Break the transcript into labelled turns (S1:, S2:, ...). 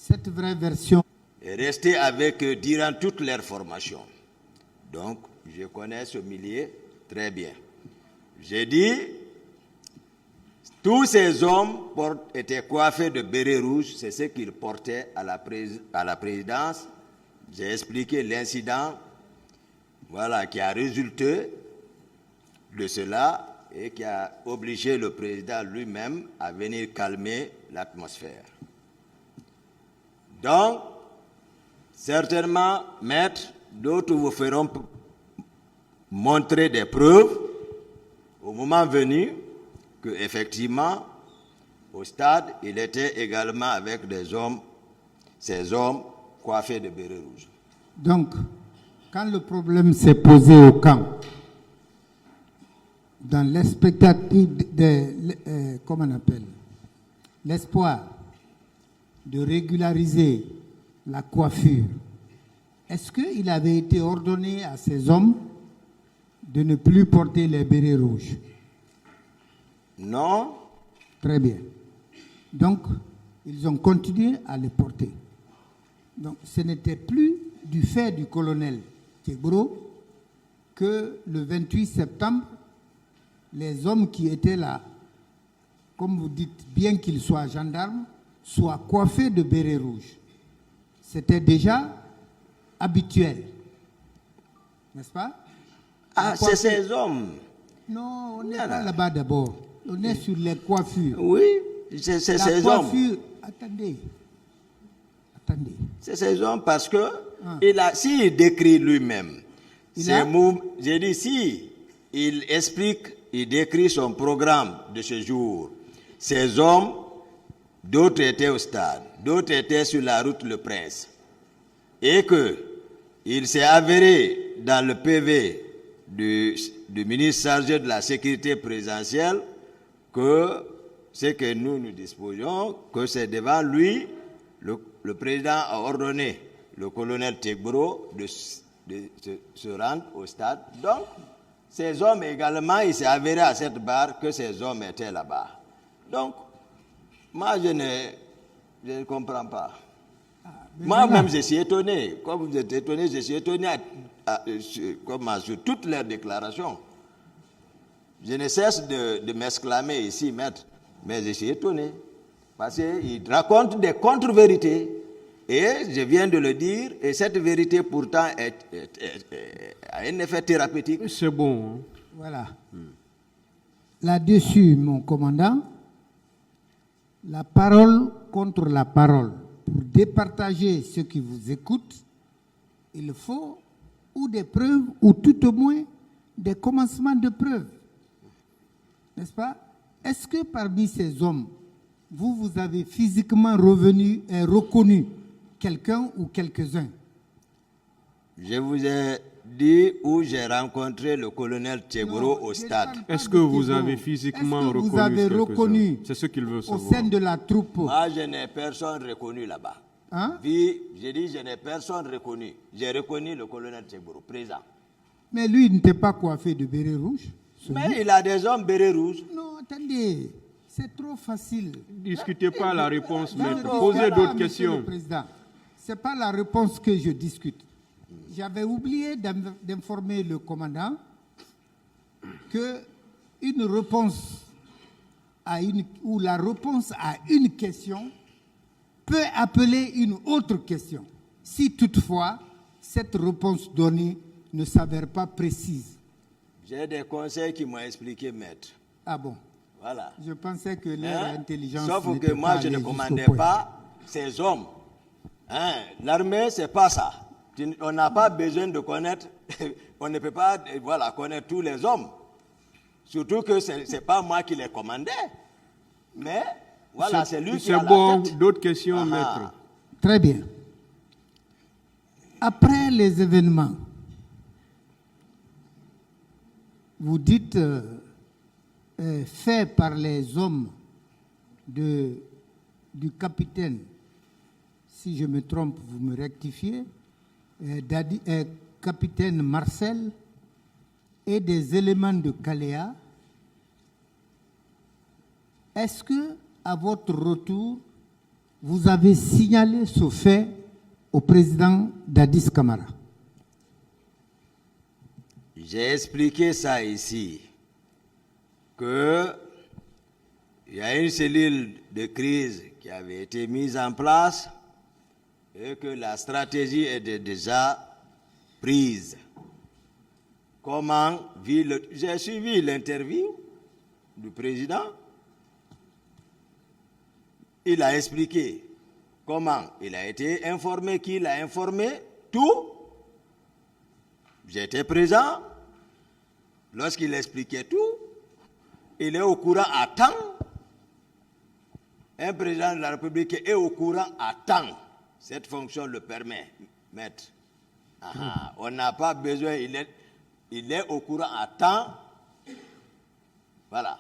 S1: Cette vraie version
S2: est restée avec eux durant toute leur formation. Donc, je connais ce milieu très bien. J'ai dit, tous ces hommes étaient coiffés de bérets rouges, c'est ce qu'ils portaient à la présidence. J'ai expliqué l'incident, voilà, qui a résulté de cela et qui a obligé le président lui-même à venir calmer l'atmosphère. Donc, certainement, maître, d'autres vous feront montrer des preuves au moment venu qu'effectivement, au stade, il était également avec ces hommes coiffés de bérets rouges.
S1: Donc, quand le problème s'est posé au camp, dans l'expectative comment on appelle, l'espoir de régulariser la coiffure, est-ce qu'il avait été ordonné à ces hommes de ne plus porter les bérets rouges?
S2: Non.
S1: Très bien. Donc, ils ont continué à les porter. Donc, ce n'était plus du fait du colonel Tegbro que le 28 septembre, les hommes qui étaient là, comme vous dites, bien qu'ils soient gendarmes, soient coiffés de bérets rouges. C'était déjà habituel. N'est-ce pas?
S2: Ah, c'est ces hommes.
S1: Non, on n'est pas là-bas d'abord. On est sur les coiffures.
S2: Oui, c'est ces hommes.
S1: Attendez.
S2: C'est ces hommes parce que s'il décrit lui-même, j'ai dit, si il explique, il décrit son programme de ce jour, ces hommes, d'autres étaient au stade, d'autres étaient sur la route Le Prince, et qu'il s'est avéré dans le PV du ministre chargé de la sécurité présidentielle que ce que nous disposions, que c'est devant lui, le président a ordonné le colonel Tegbro de se rendre au stade. Donc, ces hommes également, il s'est avéré à cette barre que ces hommes étaient là-bas. Donc, moi, je ne comprends pas. Moi-même, je suis étonné. Comme vous êtes étonné, je suis étonné sur toutes leurs déclarations. Je ne cesse de m'exclamer ici, maître, mais je suis étonné. Parce qu'il raconte des contre-vérités. Et je viens de le dire, et cette vérité pourtant a un effet thérapeutique.
S3: C'est bon. Hein?
S1: Voilà. Là-dessus, mon commandant, la parole contre la parole. Pour départager ceux qui vous écoutent, il faut ou des preuves, ou tout au moins des commencements de preuves. N'est-ce pas? Est-ce que parmi ces hommes, vous avez physiquement reconnu quelqu'un ou quelques-uns?
S2: Je vous ai dit où j'ai rencontré le colonel Tegbro au stade.
S3: Est-ce que vous avez physiquement reconnu
S1: c'est
S3: ce qu'il veut savoir.
S1: Au sein de la troupe?
S2: Moi, je n'ai personne reconnu là-bas.
S1: Hein?
S2: J'ai dit, je n'ai personne reconnu. J'ai reconnu le colonel Tegbro, présent.
S1: Mais lui, il n'était pas coiffé de béret rouge.
S2: Mais il a des hommes bérets rouges.
S1: Non, attendez. C'est trop facile.
S3: Discutez pas la réponse, mais posez d'autres questions.
S1: Ce n'est pas la réponse que je discute. J'avais oublié d'informer le commandant que la réponse à une question peut appeler une autre question, si toutefois cette réponse donnée ne s'avère pas précise.
S2: J'ai des conseils qui m'ont expliqué, maître.
S1: Ah bon?
S2: Voilà.
S1: Je pensais que leur intelligence.
S2: Sauf que moi, je ne commandais pas ces hommes. L'armée, c'est pas ça. On n'a pas besoin de connaître, on ne peut pas connaître tous les hommes. Surtout que ce n'est pas moi qui les commandais. Mais voilà, c'est lui qui a la tête.
S3: C'est bon, d'autres questions, maître.
S1: Très bien. Après les événements, vous dites fait par les hommes du capitaine, si je me trompe, vous me rectifiez, capitaine Marcel et des éléments de Caléa. Est-ce que, à votre retour, vous avez signalé ce fait au président Dadis Camara.
S2: J'ai expliqué ça ici, qu'il y a une cellule de crise qui avait été mise en place et que la stratégie était déjà prise. Comment j'ai suivi l'interview du président. Il a expliqué comment il a été informé, qui l'a informé, tout. J'étais présent. Lorsqu'il expliquait tout, il est au courant à temps. Un président de la République est au courant à temps. Cette fonction le permet, maître. On n'a pas besoin, il est au courant à temps. Voilà.